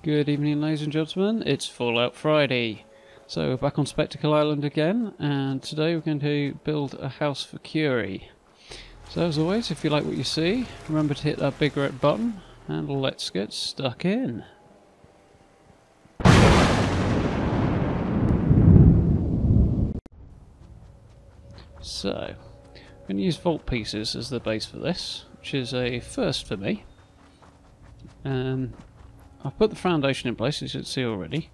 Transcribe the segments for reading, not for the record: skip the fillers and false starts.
Good evening, ladies and gentlemen. It's Fallout Friday. So we're back on Spectacle Island again, and today we're going to build a house for Curie. So as always, if you like what you see, remember to hit that big red button, and let's get stuck in. So, I'm going to use vault pieces as the base for this, which is a first for me. I've put the foundation in place, as you can see already.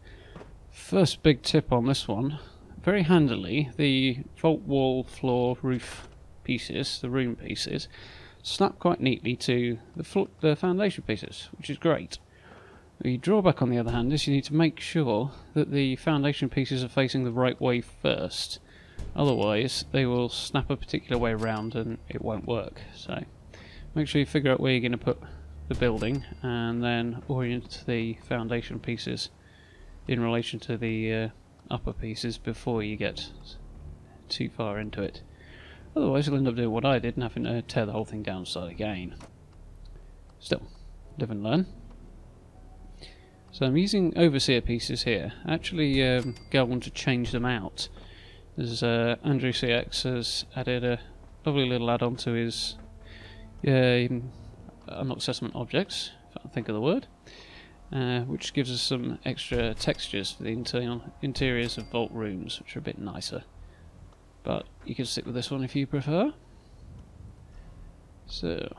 First big tip on this one, very handily, the vault wall, floor, roof pieces, the room pieces, snap quite neatly to the foundation pieces, which is great. The drawback on the other hand is you need to make sure that the foundation pieces are facing the right way first. Otherwise they will snap a particular way around and it won't work. So make sure you figure out where you're going to put the building and then orient the foundation pieces in relation to the upper pieces before you get too far into it. Otherwise you'll end up doing what I did and having to tear the whole thing down and start again. Still, live and learn. So I'm using overseer pieces here. Actually go on to change them out. There's Andrew CX has added a lovely little add-on to his unlock assessment objects, if I can think of the word, which gives us some extra textures for the interiors of vault rooms, which are a bit nicer. But you can stick with this one if you prefer. So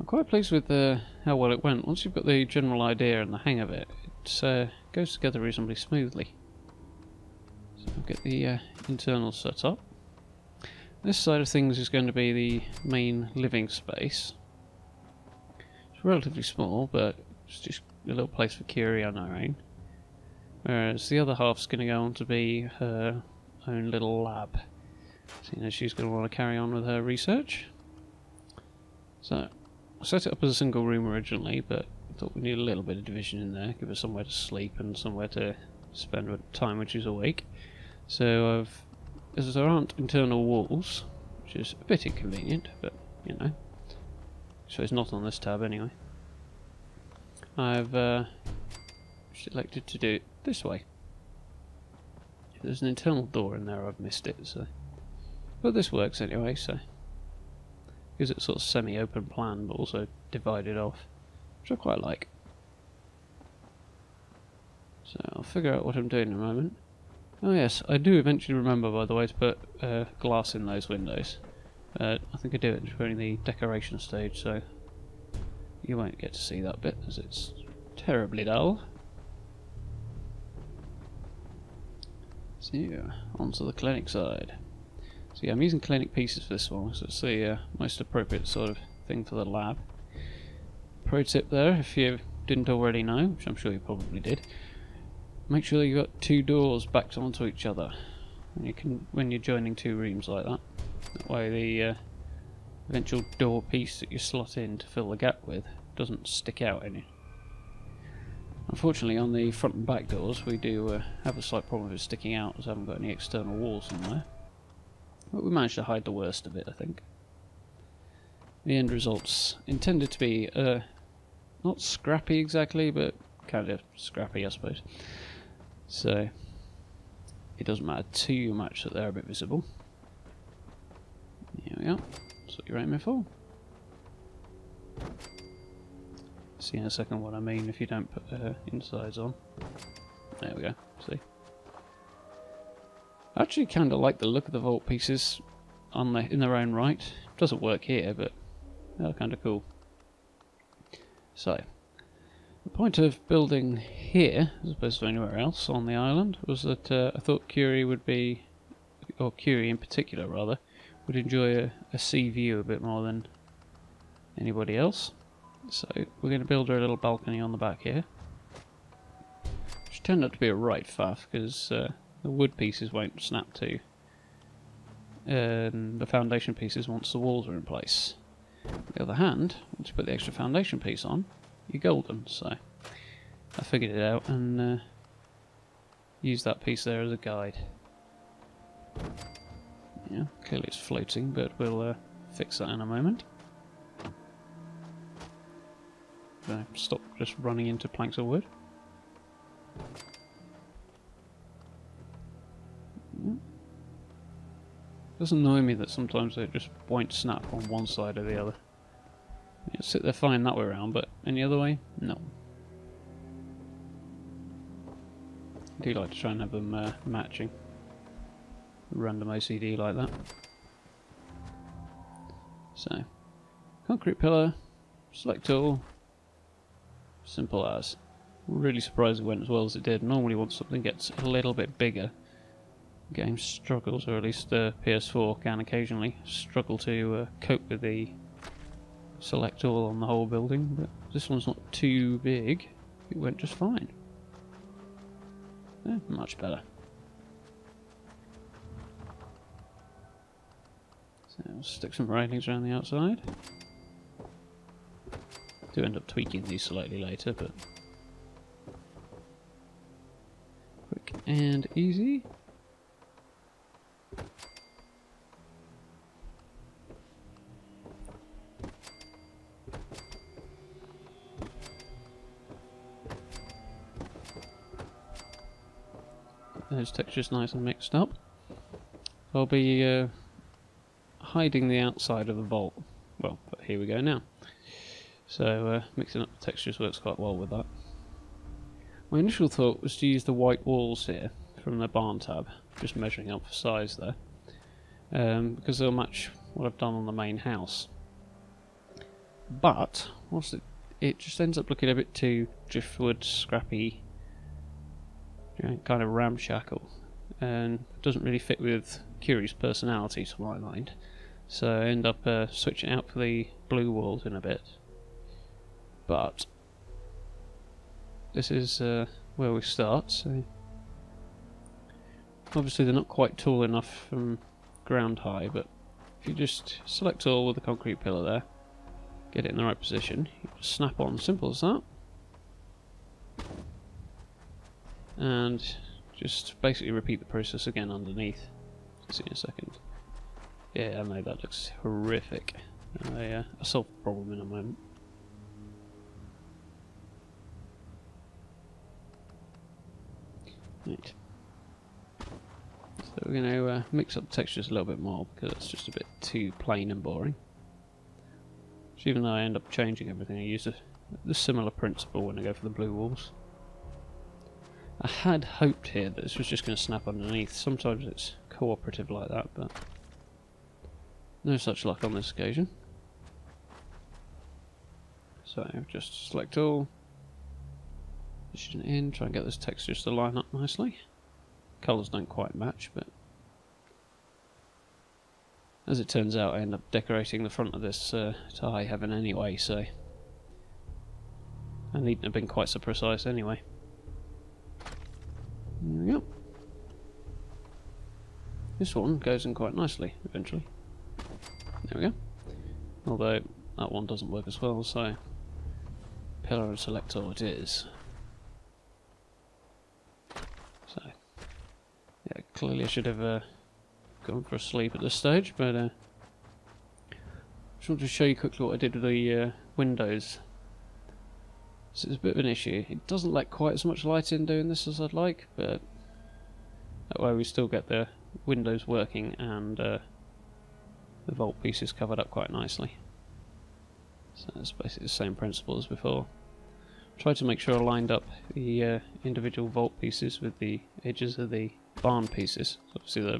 I'm quite pleased with how well it went. Once you've got the general idea and the hang of it, it goes together reasonably smoothly. So I'll get the internal set up. This side of things is going to be the main living space. It's relatively small, but it's just a little place for Curie on her own. Whereas the other half's going to go on to be her own little lab. Seeing as she's going to want to carry on with her research. So I set it up as a single room originally, but I thought we need a little bit of division in there, give her somewhere to sleep and somewhere to spend time when she's awake. So as there aren't internal walls, which is a bit inconvenient, but you know, so it's not on this tab anyway, I've selected to do it this way. If there's an internal door in there, I've missed it, so, but this works anyway, so gives it sort of semi-open plan but also divided off, which I quite like. So I'll figure out what I'm doing in a moment. Oh yes, I do eventually remember, by the way, to put glass in those windows. I think I do it during the decoration stage, so you won't get to see that bit as it's terribly dull. So onto the clinic side. So yeah, I'm using clinic pieces for this one, so it's the most appropriate sort of thing for the lab. Pro tip there, if you didn't already know, which I'm sure you probably did, make sure that you've got two doors backed onto each other when you're joining two rooms like that. That way the eventual door piece that you slot in to fill the gap with doesn't stick out any. Unfortunately on the front and back doors we do have a slight problem with it sticking out, as I haven't got any external walls in there. But we managed to hide the worst of it, I think. The end result's intended to be not scrappy exactly, but kind of scrappy I suppose. So it doesn't matter too much that they're a bit visible. Here we are. That's what you're aiming for. See in a second what I mean if you don't put insides on. There we go. See. I actually kind of like the look of the vault pieces in their own right. It doesn't work here, but they're kind of cool. So the point of building here, as opposed to anywhere else on the island, was that I thought Curie would be, or Curie in particular rather, would enjoy a sea view a bit more than anybody else. So we're going to build her a little balcony on the back here, which turned out to be a right faff because the wood pieces won't snap to the foundation pieces once the walls are in place. On the other hand, once you put the extra foundation piece on, you're golden. So I figured it out and used that piece there as a guide. Yeah, clearly it's floating, but we'll fix that in a moment. stop just running into planks of wood. It does annoy me that sometimes they just won't snap on one side or the other. You sit there fine that way around, but any other way, no. I do like to try and have them matching. Random OCD like that. So, concrete pillar, select all, simple as. Really surprised it went as well as it did. Normally once something gets a little bit bigger, the game struggles, or at least the PS4 can occasionally struggle to cope with the select all on the whole building, but this one's not too big, it went just fine. Yeah, much better. So we'll stick some railings around the outside. Do end up tweaking these slightly later, but quick and easy. Those textures nice and mixed up. I'll be hiding the outside of the vault. Well, but here we go now. So mixing up the textures works quite well with that. My initial thought was to use the white walls here from the barn tab, just measuring up for size there, because they'll match what I've done on the main house. But whilst it just ends up looking a bit too driftwood, scrappy, kind of ramshackle, and doesn't really fit with Curie's personality to my mind. So I end up switching out for the blue walls in a bit. But this is where we start. So obviously they're not quite tall enough from ground high, but if you just select all with the concrete pillar there, get it in the right position, you just snap on, simple as that. And just basically repeat the process again underneath. See in a second. Yeah, I know that looks horrific. I'll solve the problem in a moment. Right. So we're going to mix up the textures a little bit more because it's just a bit too plain and boring. So even though I end up changing everything, I use the similar principle when I go for the blue walls. I had hoped here that this was just going to snap underneath. Sometimes it's cooperative like that, but no such luck on this occasion. So just select all, position it in, try and get those textures to line up nicely. Colours don't quite match, but as it turns out I end up decorating the front of this to high heaven anyway, so I needn't have been quite so precise anyway. There we go. This one goes in quite nicely eventually. There we go. Although that one doesn't work as well, so pillar and select all it is. So yeah, clearly I should have gone for a sleep at this stage, but I just want to show you quickly what I did with the windows. So it's a bit of an issue. It doesn't let quite as much light in doing this as I'd like, but that way we still get the windows working and the vault pieces covered up quite nicely. So it's basically the same principle as before. Tried to make sure I lined up the individual vault pieces with the edges of the barn pieces. So obviously they're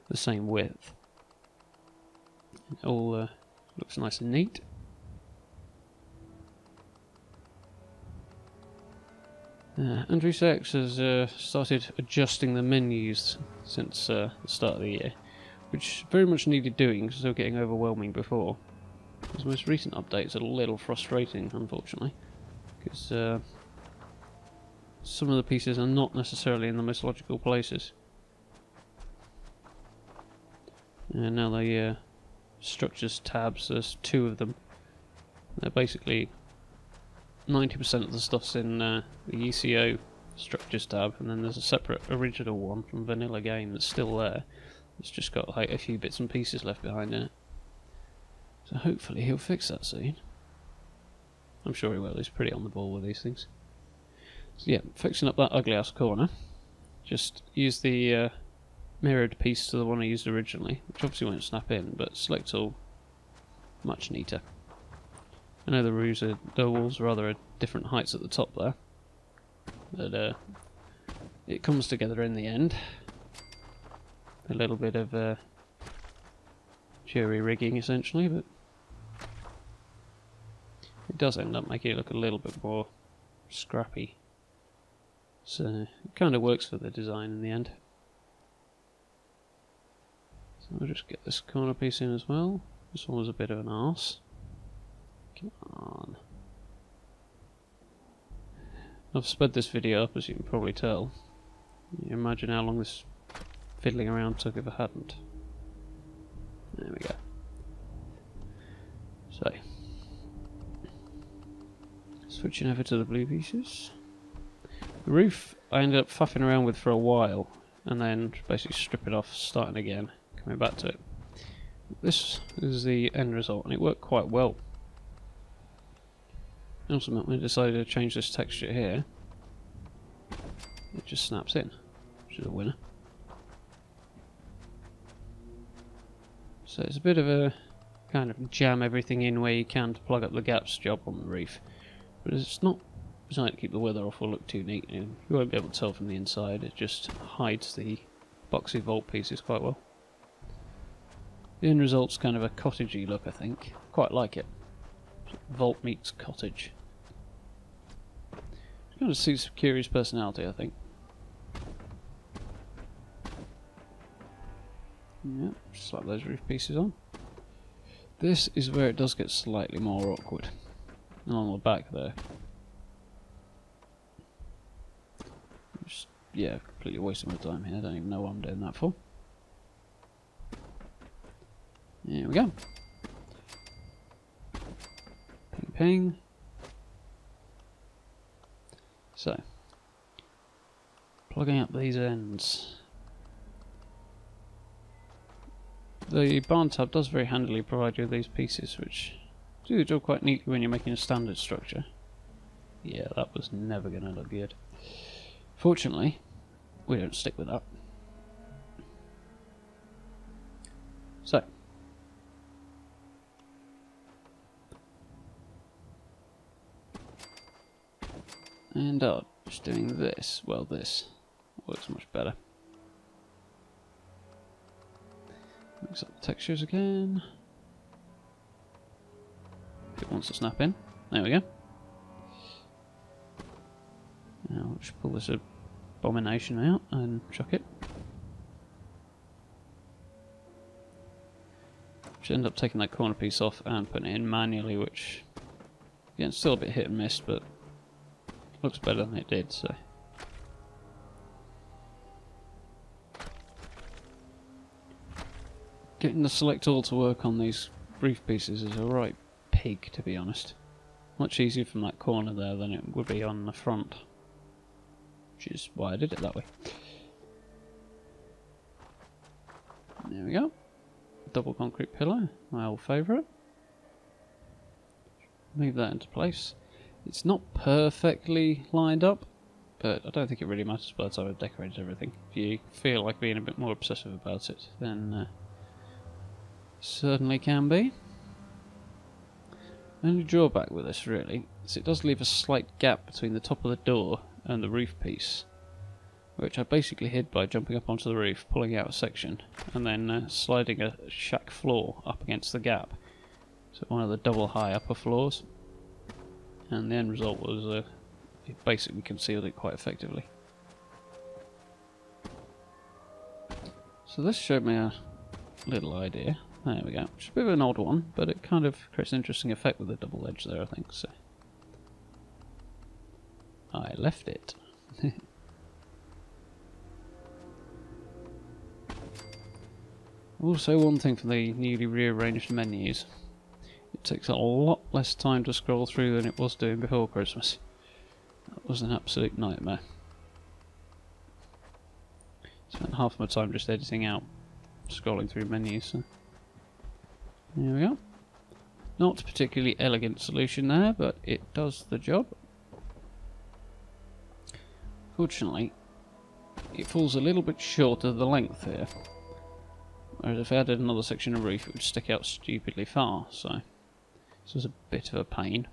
the same width. It all looks nice and neat. Andrew Sachs has started adjusting the menus since the start of the year, which very much needed doing because they were getting overwhelming before. His most recent update's a little frustrating, unfortunately, because some of the pieces are not necessarily in the most logical places. And now the structures tabs, there's two of them. They're basically 90% of the stuff's in the ECO structures tab, and then there's a separate original one from vanilla game that's still there. It's just got like a few bits and pieces left behind in it. So hopefully he'll fix that soon. I'm sure he will. He's pretty on the ball with these things. So yeah, fixing up that ugly ass corner. Just use the mirrored piece to the one I used originally, which obviously won't snap in, but select all, much neater. I know the walls are rather at different heights at the top there, but it comes together in the end. A little bit of jury rigging essentially, but it does end up making it look a little bit more scrappy. So it kind of works for the design in the end. So I'll just get this corner piece in as well. This one was a bit of an arse. Come on. I've sped this video up, as you can probably tell. You imagine how long this fiddling around took if I hadn't. There we go. So, switching over to the blue pieces. The roof I ended up faffing around with for a while, and then basically strip it off, starting again, coming back to it. This is the end result, and it worked quite well. Ultimately, I decided to change this texture here. It just snaps in, which is a winner. So it's a bit of a kind of jam everything in where you can to plug up the gaps job on the roof, but it's not designed to keep the weather off or look too neat. You won't be able to tell from the inside. It just hides the boxy vault pieces quite well. The end result's kind of a cottagey look, I think. Quite like it. Vault meets cottage. It kind of suits Curie's personality, I think. Yep, slap those roof pieces on. This is where it does get slightly more awkward. Along the back there. Just, yeah, completely wasting my time here. I don't even know what I'm doing that for. There we go. Ping ping. So, plugging up these ends. The barn tab does very handily provide you with these pieces, which do the job quite neatly when you're making a standard structure. Yeah, that was never going to look good. Fortunately, we don't stick with that. So, and just doing this. Well, this works much better. Mix up the textures again. If it wants to snap in. There we go. Now we'll just pull this abomination out and chuck it. Just end up taking that corner piece off and putting it in manually, which again, still a bit hit and miss, but looks better than it did, so. Getting the select all to work on these roof pieces is a right pig, to be honest. Much easier from that corner there than it would be on the front. Which is why I did it that way. There we go. Double concrete pillar, my old favourite. Move that into place. It's not perfectly lined up, but I don't think it really matters by the time I've decorated everything. If you feel like being a bit more obsessive about it, then certainly can be. The only drawback with this really is it does leave a slight gap between the top of the door and the roof piece, which I basically hid by jumping up onto the roof, pulling out a section, and then sliding a shack floor up against the gap. So one of the double high upper floors. And the end result was it basically concealed it quite effectively. So this showed me a little idea. There we go. It's a bit of an odd one, but it kind of creates an interesting effect with the double edge there, I think. So I left it. Also, one thing for the newly rearranged menus. It takes a lot less time to scroll through than it was doing before Christmas. That was an absolute nightmare. Spent half of my time just editing out, scrolling through menus. So. There we go. Not a particularly elegant solution there, but it does the job. Fortunately, it falls a little bit short of the length here. Whereas if I added another section of roof, it would stick out stupidly far, so this was a bit of a pain.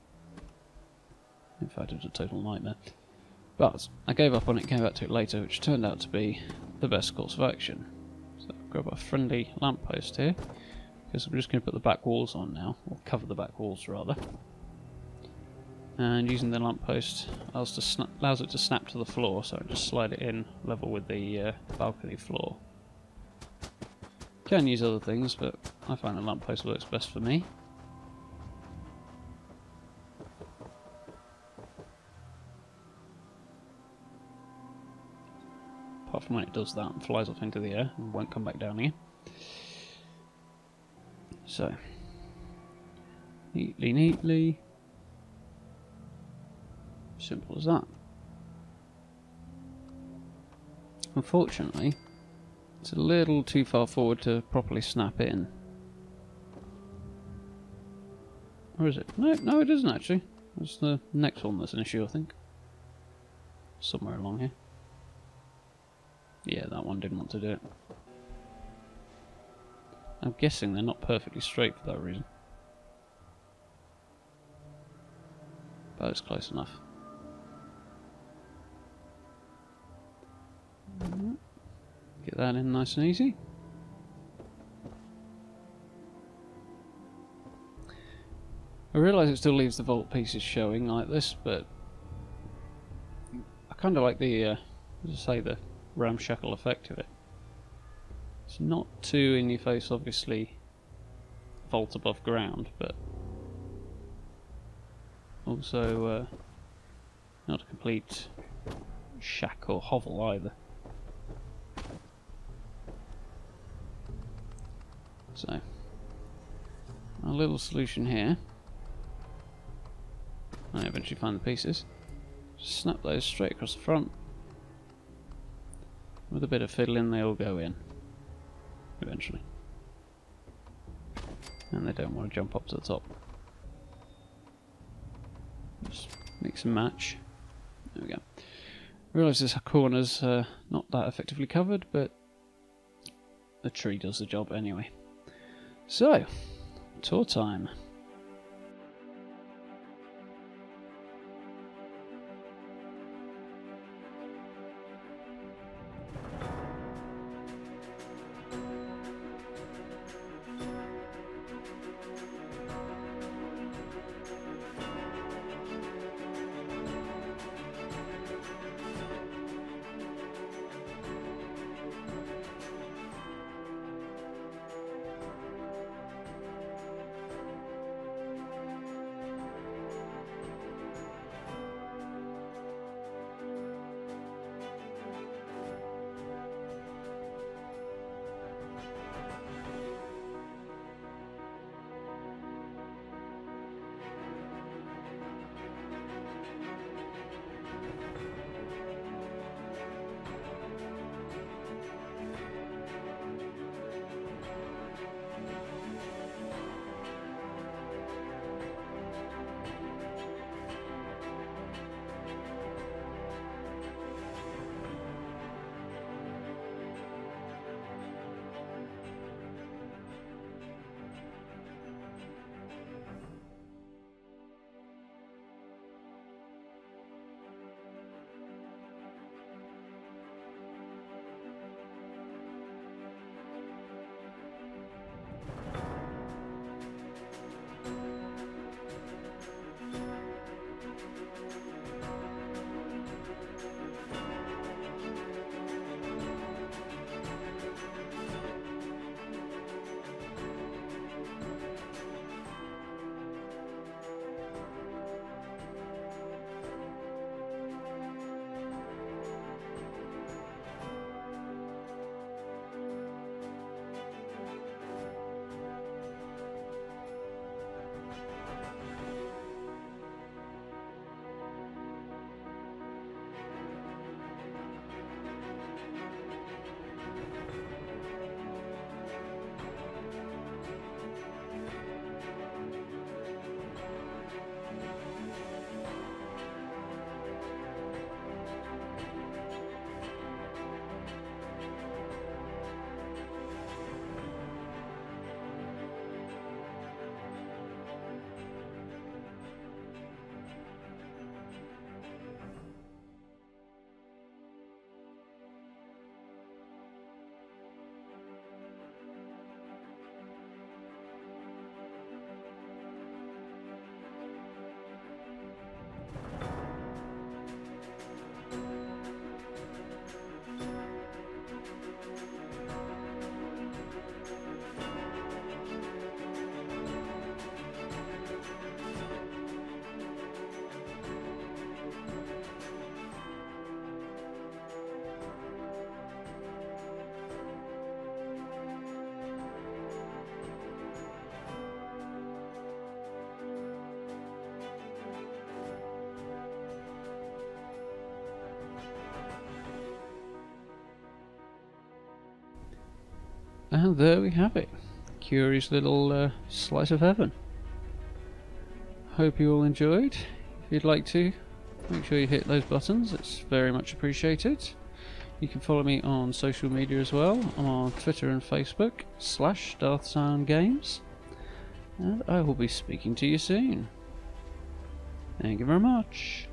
In fact, it was a total nightmare. But I gave up on it, came back to it later, which turned out to be the best course of action. So I'll grab a friendly lamppost here, because I'm just going to put the back walls on now, or cover the back walls rather. And using the lamppost allows it to snap to the floor, so I just slide it in level with the balcony floor. Can use other things, but I find the lamppost works best for me. Apart from when it does that and flies off into the air and won't come back down again. So, neatly. Simple as that. Unfortunately, it's a little too far forward to properly snap in. Or is it? No, it isn't actually. It's the next one that's an issue, I think. Somewhere along here. Yeah, that one didn't want to do it. I'm guessing they're not perfectly straight for that reason. But it's close enough. Get that in nice and easy. I realise it still leaves the vault pieces showing like this, but I kind of like the, as I say, the ramshackle effect of it. It's not too in your face, obviously, vault above ground, but also not a complete shack or hovel either. So, a little solution here. I eventually find the pieces. Just snap those straight across the front. With a bit of fiddling, they all go in. Eventually. And they don't want to jump up to the top. Just mix and match. There we go. I realise this corner's not that effectively covered, but the tree does the job anyway. So, tour time. And there we have it. Curie's little slice of heaven. Hope you all enjoyed. If you'd like to, make sure you hit those buttons. It's very much appreciated. You can follow me on social media as well. I'm on Twitter and Facebook /Darth Games. And I will be speaking to you soon. Thank you very much.